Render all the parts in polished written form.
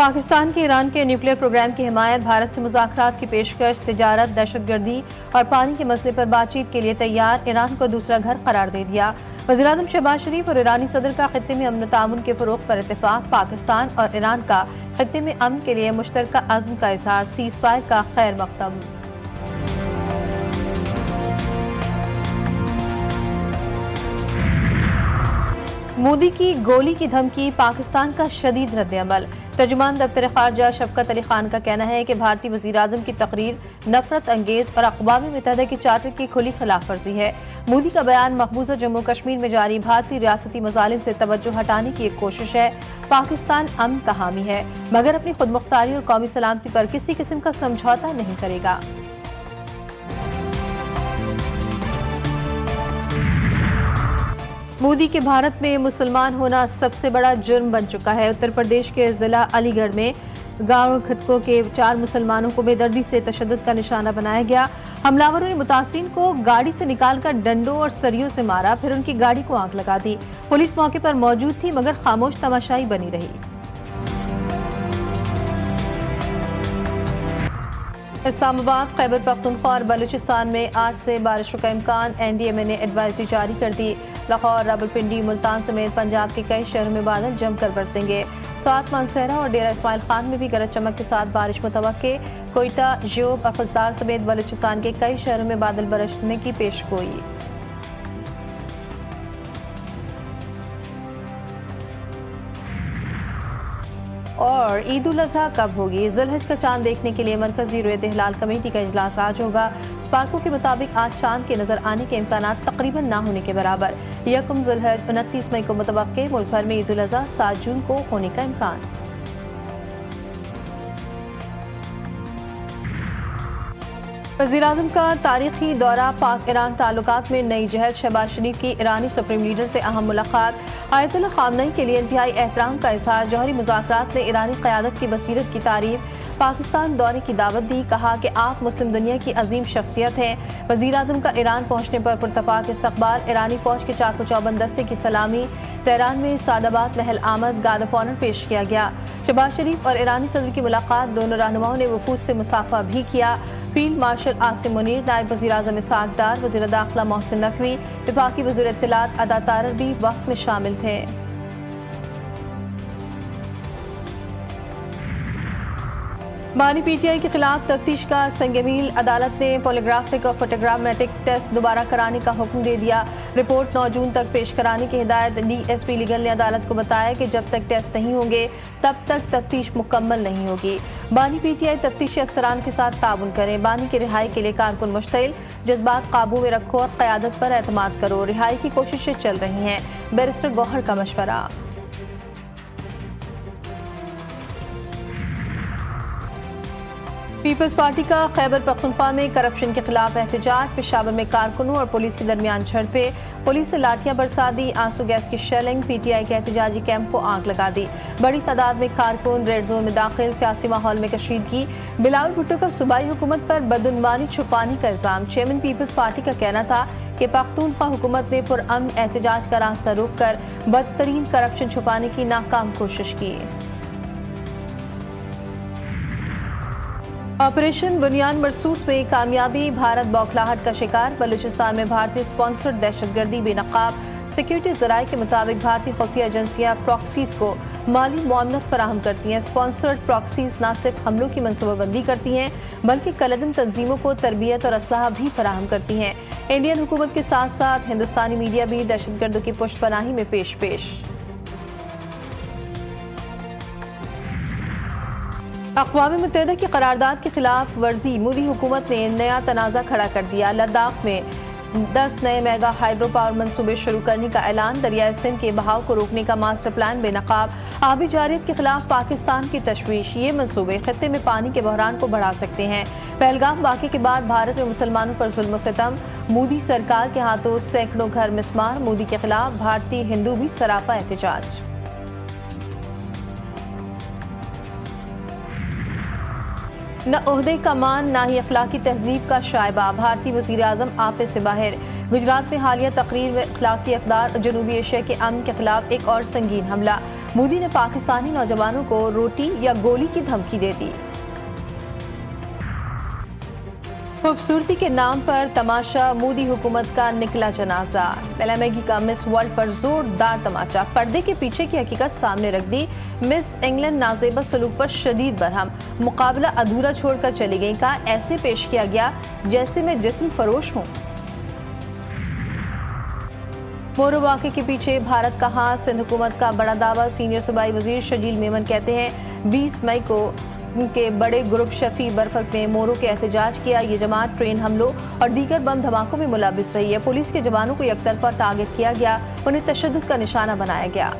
पाकिस्तान की ईरान के nuclear programme की हिमायत, भारत से मुज़ाकरात की पेशकश, तिजारत, दहशतगर्दी और पानी के मसले पर बातचीत के लिए तैयार, ईरान को दूसरा घर करार दे दिया। वज़ीर-ए-आज़म शहबाज शरीफ और ईरानी सदर का खित्ते में अमन ताउन के फ़रोग़ पर इत्तेफ़ाक़, पाकिस्तान और ईरान का खित्ते में अमन के लिए मुश्तरका अज़्म का इज़हार, सीज़फायर का खैर मक़दम। मोदी की गोली की धमकी, पाकिस्तान का शदीद रद्द-ए-अमल। तर्जुमान दफ्तर ख़ारजा शफ़क़त अली खान का कहना है कि भारतीय वज़ीर-ए-आज़म की तकरीर नफ़रत अंगेज़ और अक़वाम मुत्तहिदा की चार्टर की खुली खिलाफ वर्जी है। मोदी का बयान मक़बूज़ा जम्मू कश्मीर में जारी भारतीय रियासती मज़ालिम से तवज्जो हटाने की एक कोशिश है। पाकिस्तान अमन का हामी है, मगर अपनी खुदमुख्तारी और कौमी सलामती पर किसी किस्म का समझौता नहीं करेगा। मोदी के भारत में मुसलमान होना सबसे बड़ा जुर्म बन चुका है। उत्तर प्रदेश के जिला अलीगढ़ में गांव खटको के 4 मुसलमानों को बेदर्दी से तशद्दुद का निशाना बनाया गया। हमलावरों ने मुतासरीन को गाड़ी से निकालकर डंडों और सरियों से मारा, फिर उनकी गाड़ी को आग लगा दी। पुलिस मौके पर मौजूद थी, मगर खामोश तमाशाई बनी रही। इस्लामाबाद, खैबर पख्तूनख्वा और बलूचिस्तान में आज से बारिशों का इम्कान, एनडीएमए ने एडवाइजरी जारी कर दी। लाहौर, रावलपिंडी, मुल्तान समेत पंजाब के कई शहरों में बादल जमकर बरसेंगे। साथ मानसहरा और डेरा इस्माइल खान में भी गरज चमक के साथ बारिश मुतवक्के। कोयटा, ज्योब, अफजदार समेत बलूचिस्तान के कई शहरों में बादल बरसने की पेशगोई। और ईद उल अज़हा कब होगी? ज़ुल्हज का चांद देखने के लिए मरकजी रुयत हिलाल कमेटी का इजलास आज होगा। स्पार्को के मुताबिक आज चांद के नजर आने के इम्कानात तकरीबन ना होने के बराबर। यकम ज़ुल्हज 29 मई को मुतवक्के। मुल्क भर में ईद उल अज़हा 7 जून को होने का इम्कान। वज़ीर-ए-आज़म का तारीखी दौरा, पाक ईरान ताल्लुकात में नई जहद, शहबाज शरीफ की ईरानी सुप्रीम लीडर से अहम मुलाकात, आयतुल्लाह ख़ामनई के लिए इंतहाई एहतराम का इज़हार, जौहरी मुज़ाकरात में ईरानी क़यादत की बसीरत की तारीफ, पाकिस्तान दौरे की दावत दी, कहा कि आप मुस्लिम दुनिया की अजीम शख्सियत हैं। वज़ीर-ए-आज़म का ईरान पहुँचने पर पुरतपाक इस्तक़बाल, ईरानी फ़ौज के चाको चौबंद दस्ते की सलामी, तेहरान में सादाबाद महल आमद, गार्ड ऑफ ऑनर पेश किया गया। शहबाज शरीफ और ईरानी सदर की मुलाकात, दोनों रहनुमाओं ने वफूद से मुसाफा भी किया। फील्ड मार्शल आसिम मुनीर, नायब वज़ीर-ए-आज़म इसहाक़ डार, वज़ीर दाखिला मोहसिन नकवी, वफाकी वज़ीर इत्तलात अदा तारर भी वक्त में शामिल थे। बानी पीटीआई के खिलाफ तफ्तीश का संगमील, अदालत ने पॉलीग्राफिक और फोटोग्रामेटिक टेस्ट दोबारा कराने का हुक्म दे दिया। रिपोर्ट 9 जून तक पेश कराने की हिदायत। डीएसपी लीगल ने अदालत को बताया कि जब तक टेस्ट नहीं होंगे तब तक तफ्तीश मुकम्मल नहीं होगी। बानी पीटीआई तफ्तीशी अफसरान के साथ ताउन करें, बानी की रिहाई के लिए कारकुन मुश्तिल, जज्बात काबू में रखो और क़यादत पर एतमाद करो, रिहाई की कोशिशें चल रही हैं। बैरिस्टर गौहर का मशवरा। पीपल्स पार्टी का खैबर पख्तूनख्वा में करप्शन के खिलाफ एहतजाज, पेशावर में कारकुनों और पुलिस के दरमियान झड़पें, पुलिस से लाठियां बरसा दी, आंसू गैस की शेलिंग, पीटीआई के एहतजाजी कैंप को आग लगा दी। बड़ी तादाद में कारकुन रेड जोन में दाखिल, सियासी माहौल में कशीदगी। बिलावल भुट्टो का सूबाई हुकूमत पर बदउनवानी छुपाने का इल्जाम। चेयरमैन पीपल्स पार्टी का कहना था कि पख्तूनख्वा हुकूमत ने पुरअमन एहतजाज का रास्ता रोक कर बदतरीन करप्शन छुपाने की नाकाम कोशिश की। ऑपरेशन बुनियान मरसूस में कामयाबी, भारत बौखलाहट का शिकार। बलूचिस्तान में भारतीय स्पॉन्सर्ड दहशतगर्दी बेनकाब। सिक्योरिटी ज़राए के मुताबिक भारतीय खुफिया एजेंसियां प्रॉक्सीज को माली मुआवनत फराहम करती हैं। स्पॉन्सर्ड प्रॉक्सीज न सिर्फ हमलों की मनसूबाबंदी करती हैं, बल्कि कलदम तंजीमों को तरबियत और असलाह भी फराहम करती हैं। इंडियन हुकूमत के साथ साथ हिंदुस्तानी मीडिया भी दहशतगर्दों की पुष्टपनाही में पेश। अक़वाम मुत्तहिदा की करारदाद की खिलाफ वर्जी, मोदी हुकूमत ने नया तनाज़ा खड़ा कर दिया। लद्दाख में 10 नए मेगा हाइड्रो पावर मंसूबे शुरू करने का ऐलान, दरियाए सिंध के बहाव को रोकने का मास्टर प्लान बेनकाब। आबी जारियत के खिलाफ पाकिस्तान की तशवीश, ये मंसूबे खित्ते में पानी के बहरान को बढ़ा सकते हैं। पहलगाम वाक़े के बाद भारत में मुसलमानों पर जुल्म सितम, मोदी सरकार के हाथों सैकड़ों घर मिसमार। मोदी के खिलाफ भारतीय हिंदू भी सरापा एहतजाज। न ओहदे का मान, ना ही अखलाकी तहजीब का शायबा। भारतीय वज़ीर-ए-आज़म आपे से बाहर, गुजरात में हालिया तकरीर में अखलाकी इक़दार, जनूबी एशिया के अमन के खिलाफ एक और संगीन हमला। मोदी ने पाकिस्तानी नौजवानों को रोटी या गोली की धमकी दे दी। खूबसूरती के नाम पर तमाशा, मोदी हुकूमत का निकला जनाजा। बेला मैगी का मिस वर्ल्ड पर जोरदार तमाचा, पर्दे के पीछे की हकीकत सामने रख दी। मिस इंग्लैंड नाजेबा सलूक पर शदीद बरहम, मुकाबला अधूरा छोड़कर चली गई। कहा ऐसे पेश किया गया जैसे मैं जिस्म फरोश हूँ। मोरू वाक़े के पीछे भारत कहाँ, सिंध हुकूमत का बड़ा दावा। सीनियर सूबाई वजीर शजील मेमन कहते हैं 20 मई को के बड़े ग्रुप शफी बरफक में मोरू के एहतजाज किया। ये जमात ट्रेन हमलों और दीगर बम धमाकों में मुलविस रही है। पुलिस के जवानों को एकतरफा टारगेट किया गया, उन्हें तशद्दुद का निशाना बनाया गया।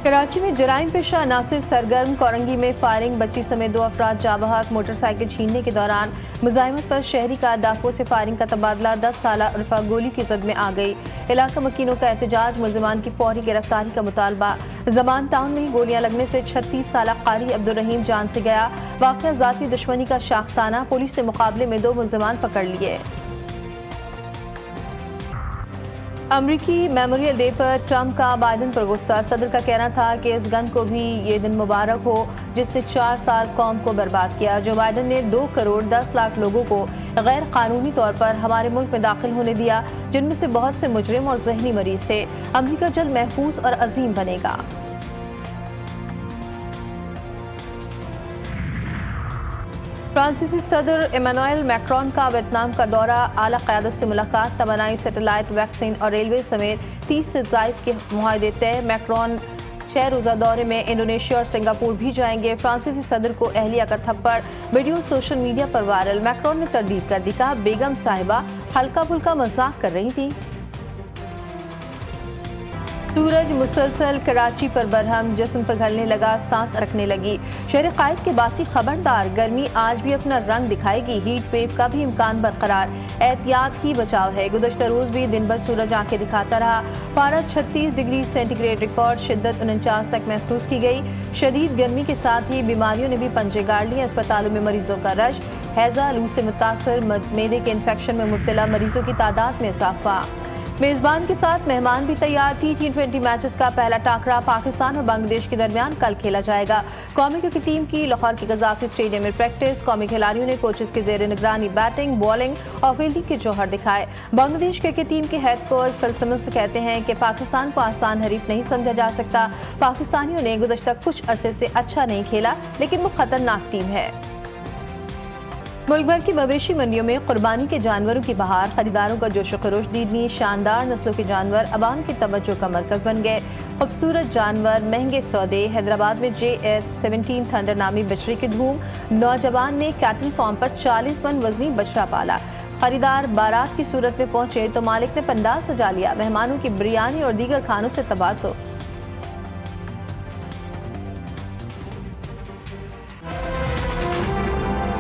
कराची में जराइम पेशा नासिर सरगर्म, कोरंगी में फायरिंग, बच्ची समेत 2 अफराद जाँ बहक। मोटरसाइकिल छीनने के दौरान मुजाहिमत पर शहरी का डाकुओं से फायरिंग का तबादला। 10 साल उर्फा गोली की जद में आ गई। इलाका मकीनों का एहतजाज, मुलजिमान की फौरी गिरफ्तारी का मुतालबा। जमान टाउन में गोलियां लगने से 36 साल कारी अब्दुल रहीम जान से गया। वाक़या ज़ाती दुश्मनी का शाखसाना, पुलिस ने मुकाबले में 2 मुलजिमान पकड़ लिए। अमरीकी मेमोरियल डे पर ट्रंप का बाइडन पर गुस्सा। सदर का कहना था कि इस गन को भी ये दिन मुबारक हो जिसने 4 साल कौम को बर्बाद किया। जो बाइडन ने 2 करोड़ 10 लाख लोगों को गैर कानूनी तौर पर हमारे मुल्क में दाखिल होने दिया, जिनमें से बहुत से मुजरिम और जहनी मरीज थे। अमरीका जल्द महफूज और अजीम बनेगा। फ्रांसीसी सदर इमैनुएल मैक्रोन का वियतनाम का दौरा, आला क़यादत से मुलाकात, तवानाई, सैटेलाइट, वैक्सीन और रेलवे समेत 30 से ज़ायद के मुआहदे तय। मैक्रोन 6 रोज़ा दौरे में इंडोनेशिया और सिंगापुर भी जाएंगे। फ्रांसीसी सदर को अहलिया का थप्पड़, वीडियो सोशल मीडिया पर वायरल। मैक्रोन ने तरदीद कर दी, कहा बेगम साहिबा हल्का फुल्का मजाक कर रही थी। सूरज मुसलसल कराची पर बरहम, जिस्म पिघलने लगा, सांस रखने लगी। शहर कायद के बासी खबरदार, गर्मी आज भी अपना रंग दिखाएगी। हीट वेव का भी इम्कान बरकरार, एहतियात ही बचाव है। गुज़श्ता रोज भी दिन भर सूरज आंखें दिखाता रहा। पारा 36 डिग्री सेंटीग्रेड रिकॉर्ड, शिद्दत 49 तक महसूस की गई। शदीद गर्मी के साथ ही बीमारियों ने भी पंजे गाड़ लिए। अस्पतालों में मरीजों का रश, हैजा, लू से मुतासर, मेदे के इन्फेक्शन में मुब्तला मरीजों की तादाद में इजाफा। मेजबान के साथ मेहमान भी तैयार थी। T20 मैचेस का पहला टाकरा पाकिस्तान और बांग्लादेश के दरमियान कल खेला जाएगा। कौमी क्रिकेट टीम की लाहौर के गजाफी स्टेडियम में प्रैक्टिस। कौमी खिलाड़ियों ने कोचेस के जेर निगरानी बैटिंग, बॉलिंग और फील्डिंग के जौहर दिखाए। बांग्लादेश क्रिकेट टीम के हेड कोच फिल सिमंस कहते हैं कि पाकिस्तान को आसान हरीफ नहीं समझा जा सकता। पाकिस्तानियों ने गुज़श्ता कुछ अरसे से अच्छा नहीं खेला, लेकिन वो खतरनाक टीम है। मुल्क भर की मवेशी मंडियों में कुर्बानी के जानवरों की बहार, खरीदारों का जोश खरोश दीदनी। शानदार नस्लों के जानवर अवाम की तवज्जो का मरकज बन गए। खूबसूरत जानवर, महंगे सौदे। हैदराबाद में JF-17 थंडर नामी बछड़ी की धूम। नौजवान ने कैटल फार्म पर 40 मन वजनी बछड़ा पाला। खरीदार बारात की सूरत में पहुंचे तो मालिक ने पंडाल सजा लिया। मेहमानों की बिरयानी और दीगर खानों से तबासो।